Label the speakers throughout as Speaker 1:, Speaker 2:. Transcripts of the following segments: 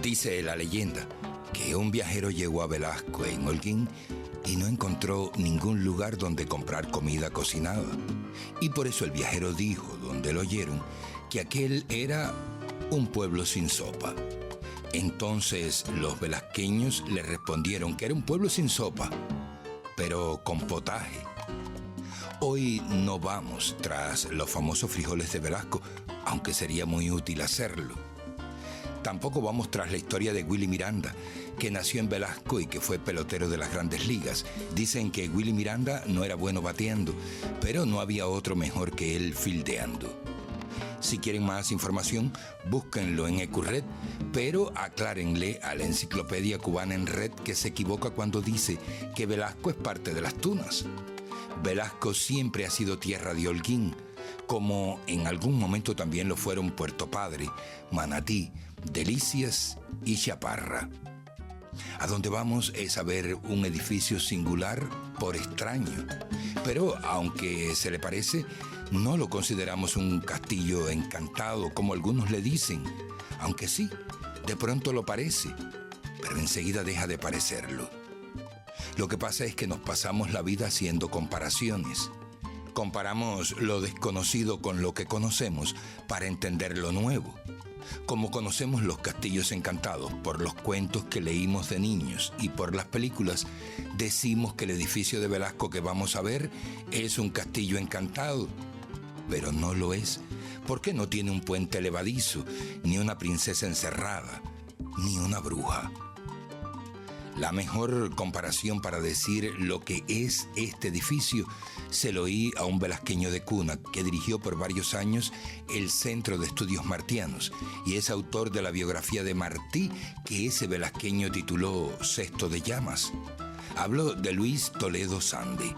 Speaker 1: Dice la leyenda que un viajero llegó a Velasco en Holguín y no encontró ningún lugar donde comprar comida cocinada. Y por eso el viajero dijo, donde lo oyeron, que aquel era un pueblo sin sopa. Entonces los velasqueños le respondieron que era un pueblo sin sopa, pero con potaje. Hoy no vamos tras los famosos frijoles de Velasco, aunque sería muy útil hacerlo. Tampoco vamos tras la historia de Willy Miranda, que nació en Velasco y que fue pelotero de las Grandes Ligas. Dicen que Willy Miranda no era bueno bateando, pero no había otro mejor que él fildeando. Si quieren más información, búsquenlo en Ecurred, pero aclárenle a la Enciclopedia Cubana en Red que se equivoca cuando dice que Velasco es parte de las Tunas. Velasco siempre ha sido tierra de Holguín, como en algún momento también lo fueron Puerto Padre, Manatí, Delicias y Chaparra. A donde vamos es a ver un edificio singular por extraño, pero aunque se le parece, no lo consideramos un castillo encantado como algunos le dicen, aunque sí, de pronto lo parece, pero enseguida deja de parecerlo. Lo que pasa es que nos pasamos la vida haciendo comparaciones. Comparamos lo desconocido con lo que conocemos para entender lo nuevo. Como conocemos los castillos encantados por los cuentos que leímos de niños y por las películas, decimos que el edificio de Velasco que vamos a ver es un castillo encantado. Pero no lo es, porque no tiene un puente levadizo, ni una princesa encerrada, ni una bruja. La mejor comparación para decir lo que es este edificio se lo oí a un velasqueño de cuna que dirigió por varios años el Centro de Estudios Martianos y es autor de la biografía de Martí que ese velasqueño tituló Cesto de Llamas. Hablo de Luis Toledo Sande.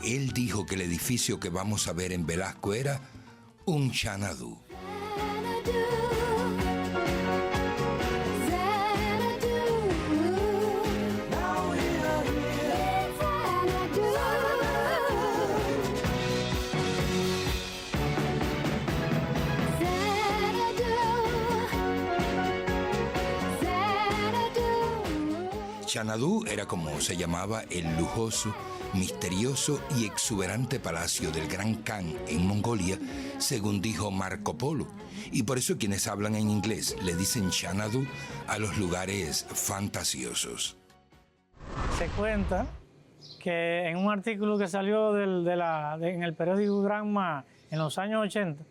Speaker 1: Él dijo que el edificio que vamos a ver en Velasco era un Xanadu. Xanadu era como se llamaba el lujoso, misterioso y exuberante palacio del Gran Khan en Mongolia, según dijo Marco Polo. Y por eso quienes hablan en inglés le dicen Xanadu a los lugares fantasiosos.
Speaker 2: Se cuenta que en un artículo que salió en el periódico Granma en los años 80,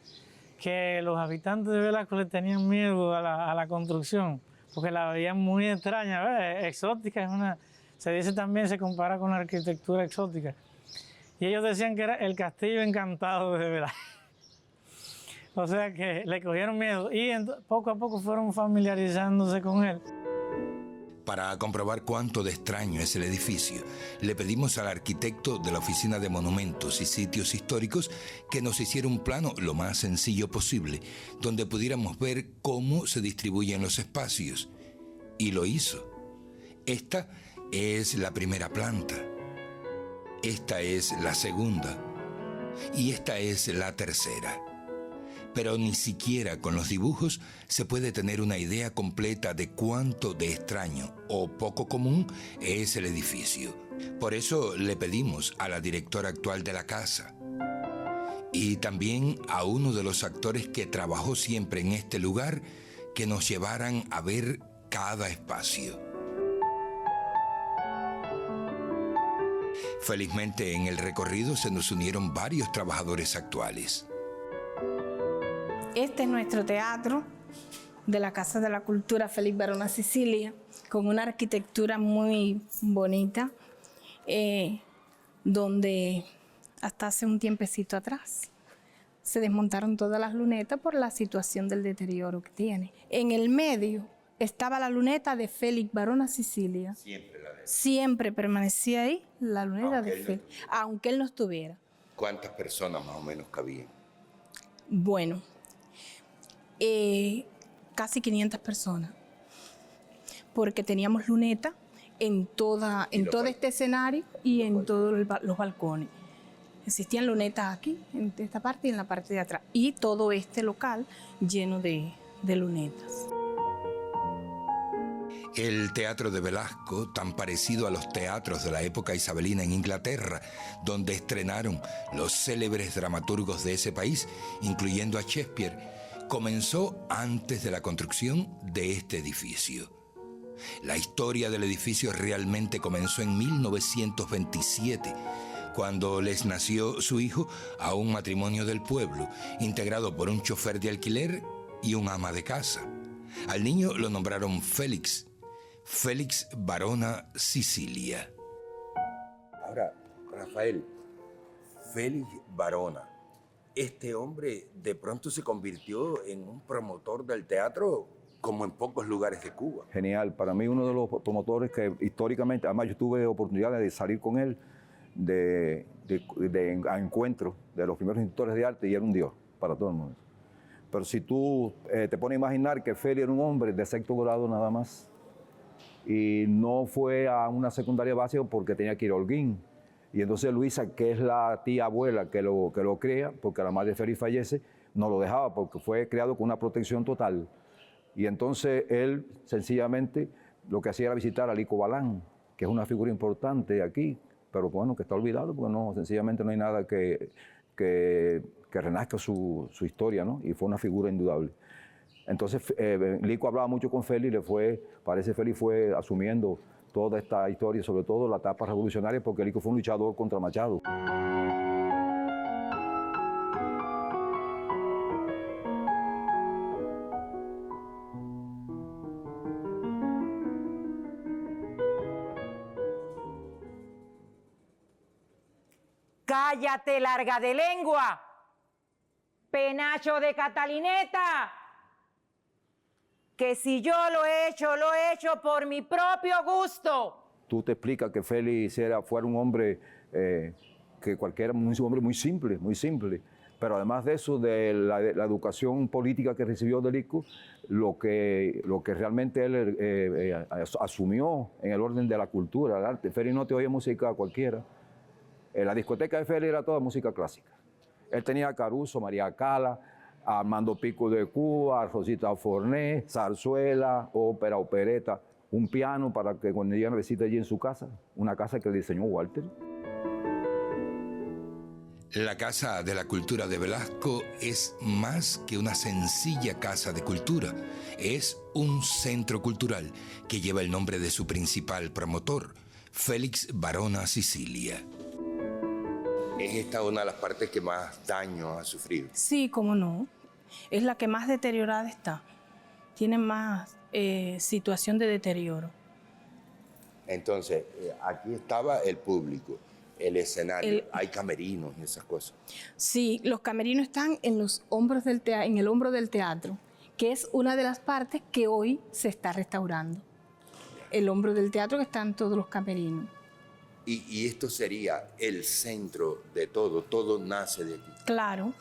Speaker 2: que los habitantes de Velasco le tenían miedo a la construcción, porque la veían muy extraña, ¿ves? Exótica, se dice también, se compara con la arquitectura exótica. Y ellos decían que era el castillo encantado de Velasco. O sea que le cogieron miedo y poco a poco fueron familiarizándose con él.
Speaker 1: Para comprobar cuánto de extraño es el edificio, le pedimos al arquitecto de la Oficina de Monumentos y Sitios Históricos que nos hiciera un plano lo más sencillo posible, donde pudiéramos ver cómo se distribuyen los espacios. Y lo hizo. Esta es la primera planta. Esta es la segunda. Y esta es la tercera. Pero ni siquiera con los dibujos se puede tener una idea completa de cuánto de extraño o poco común es el edificio. Por eso le pedimos a la directora actual de la casa y también a uno de los actores que trabajó siempre en este lugar que nos llevaran a ver cada espacio. Felizmente en el recorrido se nos unieron varios trabajadores actuales.
Speaker 3: Este es nuestro teatro de la Casa de la Cultura Félix Barona Sicilia, con una arquitectura muy bonita, donde hasta hace un tiempecito atrás se desmontaron todas las lunetas por la situación del deterioro que tiene. En el medio estaba la luneta de Félix Barona Sicilia. Siempre permanecía ahí la luneta de Félix, aunque él no estuviera.
Speaker 1: ¿Cuántas personas más o menos cabían?
Speaker 3: Bueno, casi 500 personas, porque teníamos luneta en todo este escenario y en todos los balcones. Existían lunetas aquí, en esta parte y en la parte de atrás, y todo este local lleno de lunetas.
Speaker 1: El teatro de Velasco, tan parecido a los teatros de la época isabelina en Inglaterra, donde estrenaron los célebres dramaturgos de ese país, incluyendo a Shakespeare, comenzó antes de la construcción de este edificio. La historia del edificio realmente comenzó en 1927, cuando les nació su hijo a un matrimonio del pueblo, integrado por un chofer de alquiler y un ama de casa. Al niño lo nombraron Félix Barona Sicilia. Ahora, Rafael, Félix Barona, este hombre de pronto se convirtió en un promotor del teatro como en pocos lugares de Cuba.
Speaker 4: Genial, para mí uno de los promotores que históricamente, además yo tuve oportunidad de salir con él a encuentros de los primeros institutores de arte y era un dios para todo el mundo. Pero si tú te pones a imaginar que Félix era un hombre de sexto grado nada más y no fue a una secundaria básica porque tenía que ir a Holguín. Y entonces Luisa, que es la tía abuela que lo cría, porque la madre de Félix fallece, no lo dejaba porque fue criado con una protección total. Y entonces él sencillamente lo que hacía era visitar a Lico Balán, que es una figura importante aquí, pero bueno, que está olvidado porque no, sencillamente no hay nada que renazca su historia, ¿no? Y fue una figura indudable. Entonces Lico hablaba mucho con Félix, parece que Félix fue asumiendo toda esta historia, sobre todo la etapa revolucionaria, porque Lico fue un luchador contra Machado.
Speaker 5: ¡Cállate, larga de lengua! ¡Penacho de Catalineta! Que si yo lo he hecho por mi propio gusto.
Speaker 4: Tú te explicas que Félix fuera un hombre que cualquiera, un hombre muy simple. Pero además de eso, de la educación política que recibió de Lico, lo que realmente él asumió en el orden de la cultura, del arte. Félix no te oía música cualquiera. La discoteca de Félix era toda música clásica. Él tenía a Caruso, María Cala, a Armando Pico de Cuba, a Rosita Forné, zarzuela, ópera, opereta, un piano para que cuando ella visite allí en su casa, una casa que diseñó Walter.
Speaker 1: La Casa de la Cultura de Velasco es más que una sencilla casa de cultura. Es un centro cultural que lleva el nombre de su principal promotor, Félix Barona Sicilia. ¿Es esta una de las partes que más daño ha sufrido?
Speaker 3: Sí, cómo no. Es la que más deteriorada está. Tiene más situación de deterioro.
Speaker 1: Entonces, aquí estaba el público, el escenario, hay camerinos y esas cosas.
Speaker 3: Sí, los camerinos están en los hombros en el hombro del teatro, que es una de las partes que hoy se está restaurando. El hombro del teatro que están todos los camerinos.
Speaker 1: Y esto sería el centro de todo nace de aquí.
Speaker 3: Claro,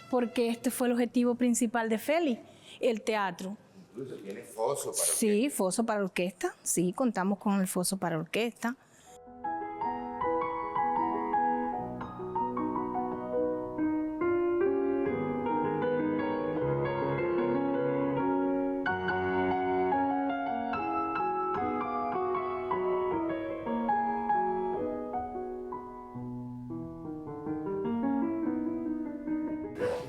Speaker 3: porque este fue el objetivo principal de Félix, el teatro.
Speaker 1: Incluso tiene foso para orquesta.
Speaker 3: Sí, foso para orquesta, sí, contamos con el foso para orquesta.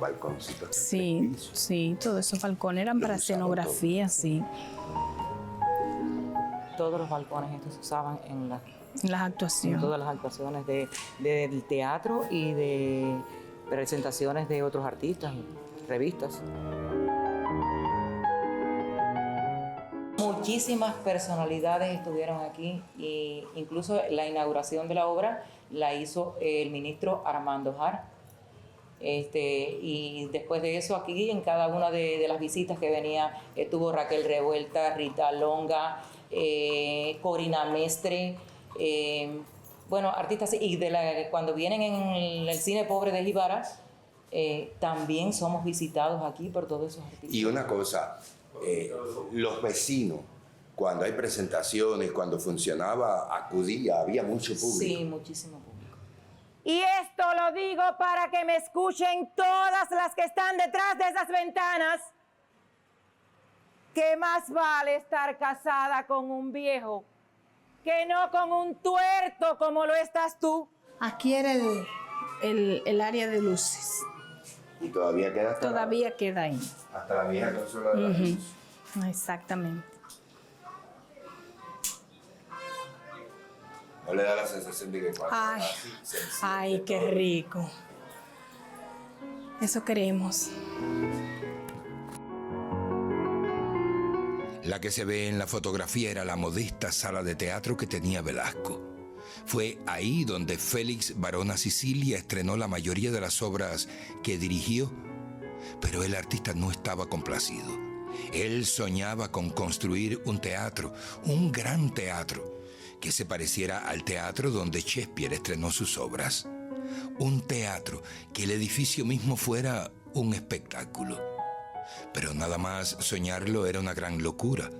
Speaker 1: Balconcitos.
Speaker 3: Sí, sí, todos esos balcones eran para escenografía, sí.
Speaker 5: Todos los balcones estos se usaban en
Speaker 3: Las
Speaker 5: en
Speaker 3: actuaciones.
Speaker 5: todas las actuaciones del teatro y de presentaciones de otros artistas, revistas. Muchísimas personalidades estuvieron aquí e incluso la inauguración de la obra la hizo el ministro Armando Jar. Y después de eso aquí en cada una de las visitas que venía estuvo Raquel Revuelta, Rita Longa, Corina Mestre, bueno, artistas, y cuando vienen en el cine pobre de Jibara, también somos visitados aquí por todos esos artistas.
Speaker 1: Y una cosa, los vecinos, cuando hay presentaciones, cuando funcionaba, acudía, había mucho público.
Speaker 5: Sí, muchísimo público. Y esto lo digo para que me escuchen todas las que están detrás de esas ventanas, que más vale estar casada con un viejo que no con un tuerto como lo estás tú.
Speaker 3: Aquí era el área de luces.
Speaker 1: Y todavía queda
Speaker 3: Todavía queda ahí.
Speaker 1: hasta la vieja consola de la luz.
Speaker 3: Exactamente.
Speaker 1: ¿No le da la sensación de que cuando
Speaker 3: Ay,
Speaker 1: así se enciende
Speaker 3: ay, qué
Speaker 1: todo?
Speaker 3: rico. Eso queremos.
Speaker 1: La que se ve en la fotografía era la modesta sala de teatro que tenía Velasco. Fue ahí donde Félix Barona Sicilia estrenó la mayoría de las obras que dirigió. Pero el artista no estaba complacido. Él soñaba con construir un teatro, un gran teatro, que se pareciera al teatro donde Shakespeare estrenó sus obras. Un teatro que el edificio mismo fuera un espectáculo. Pero nada más soñarlo era una gran locura.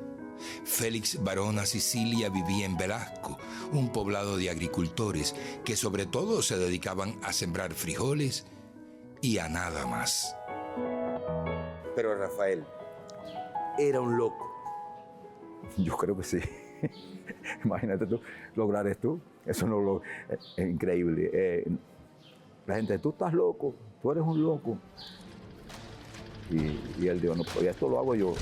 Speaker 1: Félix Barona Sicilia vivía en Velasco, un poblado de agricultores que sobre todo se dedicaban a sembrar frijoles y a nada más.
Speaker 6: Pero Rafael era un loco.
Speaker 4: Yo creo que sí. Imagínate tú, lograr esto. Eso no lo, es increíble. La gente, tú estás loco, tú eres un loco. Y él dijo, no, pues esto lo hago yo.